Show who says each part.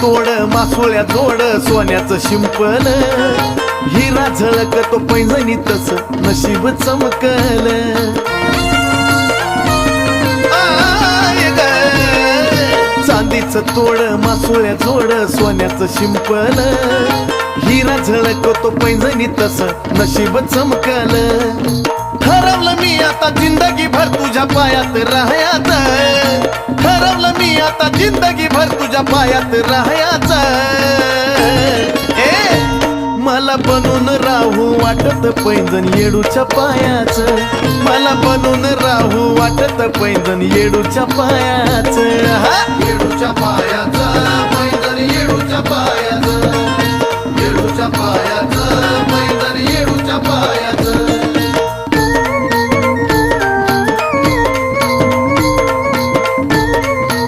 Speaker 1: तोड मासोळ्या जोड सोन्याचं शिंपल हिरा झळकतो पैंजणी तस नशीब चमकल चांदीचं तोड मासोळ्या जोड सोन्याचं शिंपल हिरा झळकतो पैंजणी तस नशीब चमकल ठरवलं मी आता जिंदगी भर तुझ्या पायात राहायचं ठरवलं मी आता जिंदगी भर तुझ्या पायात राहायचं मला बनून राहू वाटत पैंजण येडूच्या पायाचं मला बनून राहू वाटत पैंजण येडूच्या पायाचं